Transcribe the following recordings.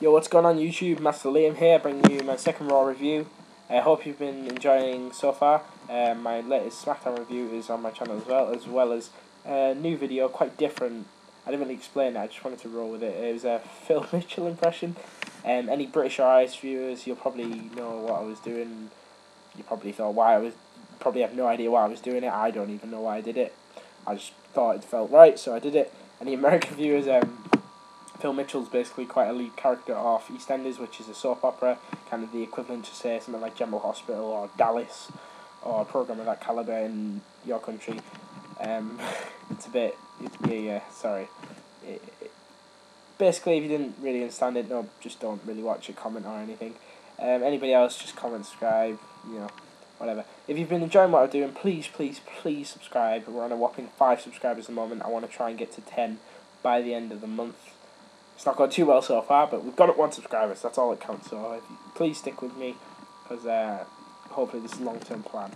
Yo, what's going on YouTube? Master Liam here, bringing you my second Raw review. I hope you've been enjoying so far. My latest SmackDown review is on my channel as well as a new video, quite different. I didn't really explain it, I just wanted to roll with it. It was a Phil Mitchell impression. Any British or Irish viewers, you'll probably know what I was doing. You probably thought probably have no idea why I was doing it. I don't even know why I did it. I just thought it felt right, so I did it. Any American viewers, Phil Mitchell's basically quite a lead character of EastEnders, which is a soap opera, kind of the equivalent to, say, something like General Hospital or Dallas, or a program of that calibre in your country. It's a bit, sorry. Basically, if you didn't really understand it, no, just don't really watch it, comment or anything. Anybody else, just comment, subscribe, whatever. If you've been enjoying what I'm doing, please subscribe. We're on a whopping 5 subscribers at the moment. I want to try and get to 10 by the end of the month. It's not gone too well so far, but we've got up 1 subscriber, so that's all that counts. So please stick with me, because hopefully this is a long-term plan.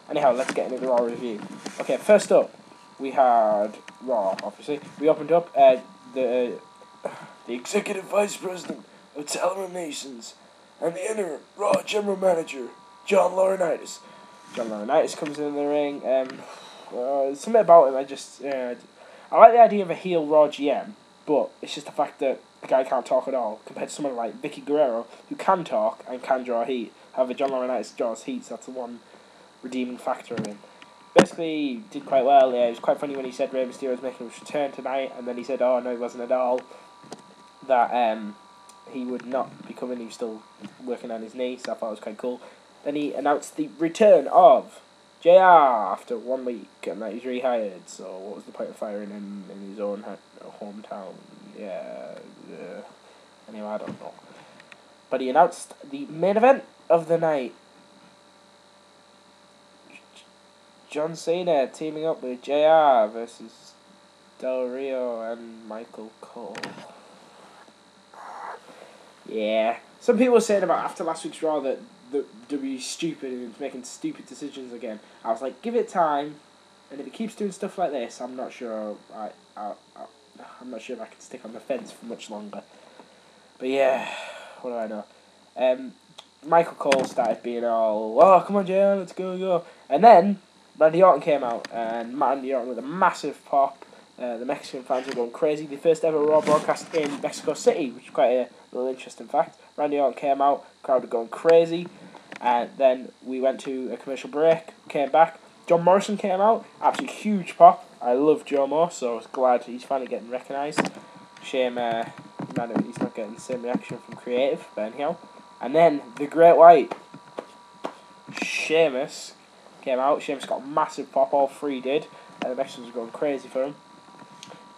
Anyhow, let's get into the Raw review. Okay, first up, we had Raw, obviously. We opened up the Executive Vice President of Talent Nations and the interim Raw General Manager, John Laurinaitis. John Laurinaitis comes in the ring. Something about him, I like the idea of a heel Raw GM, but it's just the fact that the guy can't talk at all, compared to someone like Vicky Guerrero, who can talk and can draw heat. However, John Laurinaitis draws heat, so that's the one redeeming factor of him. Basically, he did quite well. It was quite funny when he said Rey Mysterio was making his return tonight, and then he said, oh, no, he wasn't at all. That he would not be coming, he was still working on his knee, so I thought it was quite cool. Then he announced the return of JR after 1 week, and that he's rehired, so what was the point of firing him in his own hometown? Anyway, I don't know. But he announced the main event of the night. John Cena teaming up with JR versus Del Rio and Michael Cole. Yeah. Some people were saying about after last week's Raw that the WWE's stupid and it's making stupid decisions again. I was like, give it time, and if it keeps doing stuff like this, I'm not sure I'm not sure if I can stick on the fence for much longer. But yeah, what do I know? Michael Cole started being all, oh, come on, JR, let's go. And then Randy Orton came out, and Randy Orton with a massive pop. The Mexican fans were going crazy. The first ever Raw broadcast in Mexico City, which is quite a little interesting fact. Randy Orton came out, crowd were going crazy, and then we went to a commercial break, came back. John Morrison came out, absolutely huge pop. I love Joe Moore, so I was glad he's finally getting recognised. Shame he's not getting the same reaction from creative, but anyhow. And then the Great White, Sheamus, came out. Sheamus got a massive pop, all 3 did, and the Mexicans were going crazy for him.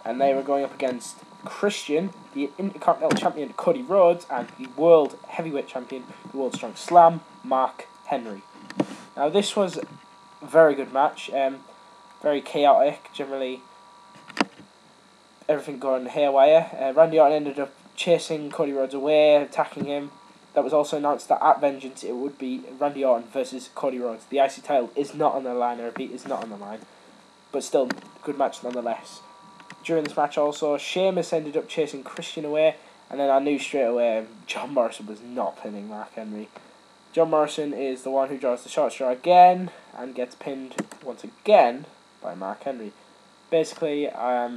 And they were going up against Christian, the Intercontinental Champion Cody Rhodes, and the World Heavyweight Champion, the World Strong Slam, Mark Henry. Now this was a very good match, very chaotic, generally everything going haywire. Randy Orton ended up chasing Cody Rhodes away, attacking him. That was also announced that at Vengeance it would be Randy Orton versus Cody Rhodes. The IC title is not on the line, I repeat, is not on the line. But still, good match nonetheless. During this match also, Sheamus ended up chasing Christian away, and then I knew straight away John Morrison was not pinning Mark Henry. John Morrison is the one who draws the short straw again, and gets pinned once again by Mark Henry. Basically, I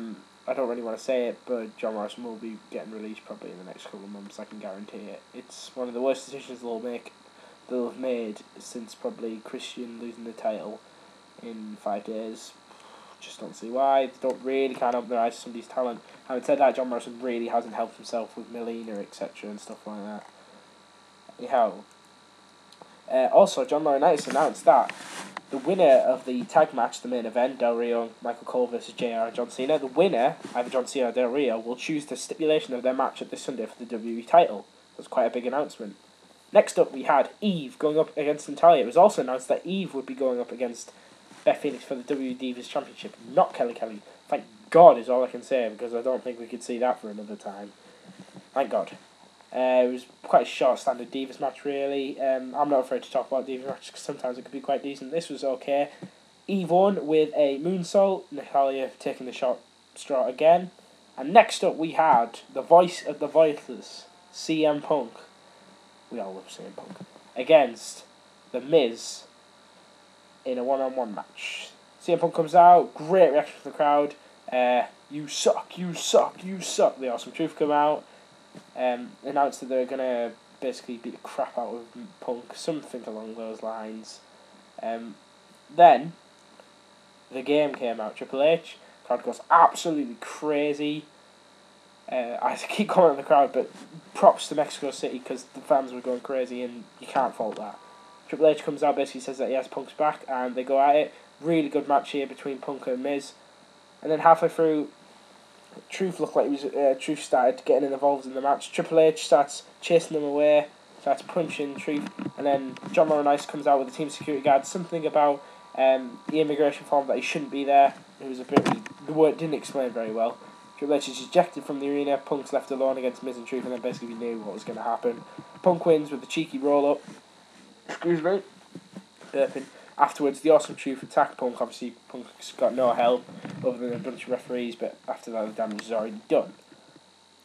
don't really want to say it, but John Morrison will be getting released probably in the next couple of months, I can guarantee it. It's one of the worst decisions they'll have made since probably Christian losing the title in 5 days. Just don't see why. They don't really kind of open their eyes to somebody's talent. Having said that, John Morrison really hasn't helped himself with Melina, etc. and stuff like that. Anyhow, also John Laurinaitis announced that the winner of the tag match, the main event, Del Rio, Michael Cole versus JR and John Cena, the winner, either John Cena or Del Rio, will choose the stipulation of their match at this Sunday for the WWE title. That's quite a big announcement. Next up, we had Eve going up against Natalya. It was also announced that Eve would be going up against Beth Phoenix for the WWE Divas Championship, not Kelly Kelly. Thank God is all I can say, because I don't think we could see that for another time. Thank God. It was quite a short standard Divas match, really. I'm not afraid to talk about Divas matches, because sometimes it could be quite decent. This was okay. Eve won with a moonsault. Natalya taking the short straw again. And next up we had the voice of the voiceless, CM Punk, we all love CM Punk, against The Miz in a one-on-one match. CM Punk comes out, great reaction from the crowd. You suck, you suck, you suck. The Awesome Truth come out, announced that they're going to basically beat the crap out of Punk, something along those lines. Then, the game came out, Triple H. Crowd goes absolutely crazy. I keep calling it the crowd, but props to Mexico City because the fans were going crazy and you can't fault that. Triple H comes out, basically says that yes, Punk's back, and they go at it. Really good match here between Punk and Miz. And then halfway through, Truth looked like Truth started getting involved in the match. Triple H starts chasing them away, starts punching Truth, and then John Laurinaitis comes out with the team security guard. Something about the immigration form that he shouldn't be there. It was a bit, the word didn't explain very well. Triple H is ejected from the arena. Punk's left alone against Miz and Truth, and then basically we knew what was going to happen. Punk wins with a cheeky roll up. Excuse me. Burping. Afterwards, the Awesome Truth attack Punk. Obviously, Punk's got no help other than a bunch of referees, but after that, the damage is already done.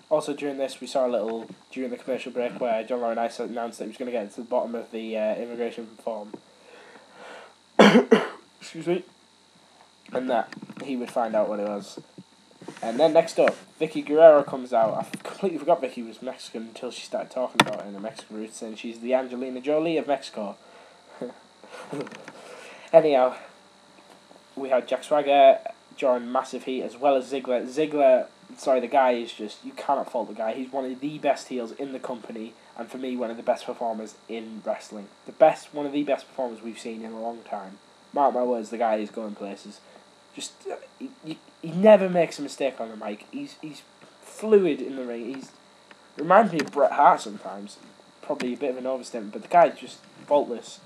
Also, during this, we saw a little, during the commercial break, where John Laurinaitis announced that he was going to get to the bottom of the immigration form. Excuse me. And that he would find out what it was. And then next up, Vicky Guerrero comes out. I completely forgot Vicky was Mexican until she started talking about it in a Mexican route, saying she's the Angelina Jolie of Mexico. Anyhow, we had Jack Swagger drawing massive heat as well as Ziggler. The guy is just, you cannot fault the guy. He's one of the best heels in the company, and for me, one of the best performers in wrestling. One of the best performers we've seen in a long time. Mark my words, the guy is going places. Just, he never makes a mistake on the mic. He's fluid in the ring. He reminds me of Bret Hart sometimes. Probably a bit of an overstatement, but the guy's just faultless.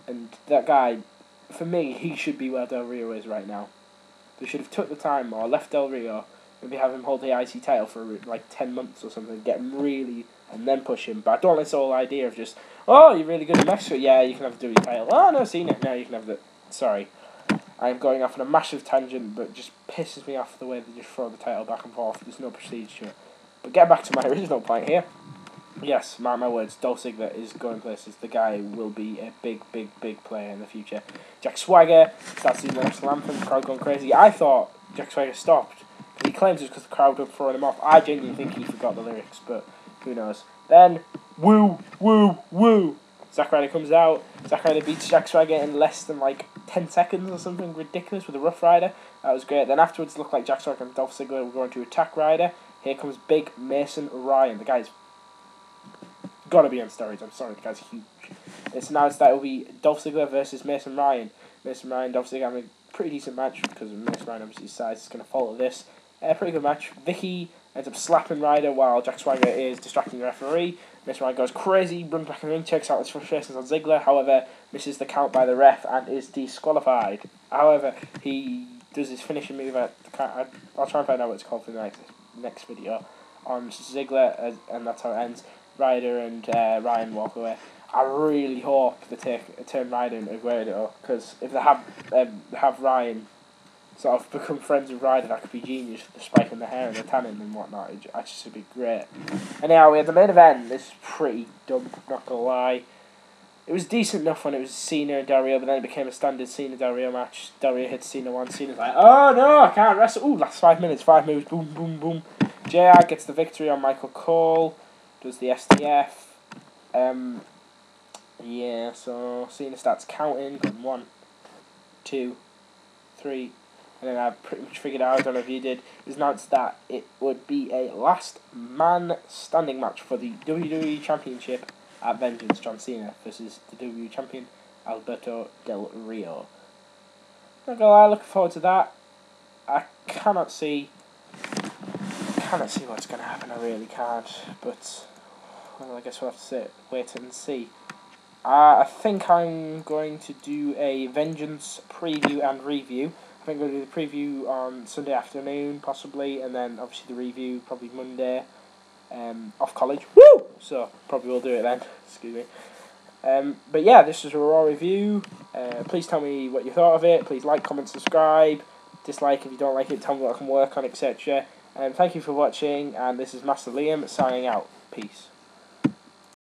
And that guy, for me, he should be where Del Rio is right now. They should have took the time more, left Del Rio, maybe have him hold the IC title for like 10 months or something, get him really, and then push him. But I don't like this whole idea of just, oh, you're really good at Mexico, yeah, you can have the WWE title. Oh, no, seen it, no, you can have the, sorry. I'm going off on a massive tangent, but it just pisses me off the way they just throw the title back and forth. There's no prestige to it. But get back to my original point here. Yes, mark my words, Dolph Ziggler is going places. The guy will be a big, big, big player in the future. Jack Swagger starts doing the national anthem, the crowd going crazy. I thought Jack Swagger stopped. He claims it's because the crowd were throwing him off. I genuinely think he forgot the lyrics, but who knows. Then, woo, woo, woo. Zack Ryder comes out. Zack Ryder beats Jack Swagger in less than like 10 seconds or something ridiculous with a Rough Rider. That was great. Then afterwards, it looked like Jack Swagger and Dolph Ziggler were going to attack Ryder. Here comes Big Mason Ryan. The guy's got to be on steroids. I'm sorry, the guy's huge. It's announced that it will be Dolph Ziggler versus Mason Ryan. Mason Ryan, Dolph Ziggler having a pretty decent match because of Mason Ryan, obviously his size is going to follow this. Pretty good match. Vicky ends up slapping Ryder while Jack Swagger is distracting the referee. Mason Ryan goes crazy, runs back in the ring, checks out his frustrations on Ziggler. However, misses the count by the ref and is disqualified. However, he does his finishing move at the count. I'll try and find out what it's called for the next video on Ziggler, and that's how it ends. Ryder and Ryan walk away. I really hope they turn Ryder into Guerrero, because if they have Ryan sort of become friends with Ryder, that could be genius, the spike in the hair and the tanning and whatnot. It actually would be great. Anyhow, we had the main event. This is pretty dumb, not gonna lie. It was decent enough when it was Cena and Del Rio, but then it became a standard Cena-Del Rio match. Del Rio hits Cena once, Cena's like, oh no, I can't wrestle. Ooh, last 5 minutes, 5 moves, boom, boom, boom. JR gets the victory on Michael Cole, does the STF. Yeah, so Cena starts counting, going 1, 2, 3, and then I pretty much figured out, I don't know if you did, it was announced that it would be a last man standing match for the WWE Championship at Vengeance. John Cena versus the WWE Champion Alberto Del Rio. Not gonna lie, looking forward to that. I cannot see what's gonna happen, I really can't, but well, I guess we'll have to wait and see. I think I'm going to do a Vengeance preview and review. I think I'm going to do the preview on Sunday afternoon, possibly, and then obviously the review probably Monday, off college. Woo! So, probably will do it then. Excuse me. But yeah, this is a Raw review. Please tell me what you thought of it. Please like, comment, subscribe. Dislike if you don't like it. Tell me what I can work on, etc. Thank you for watching, and this is Master Liam signing out. Peace.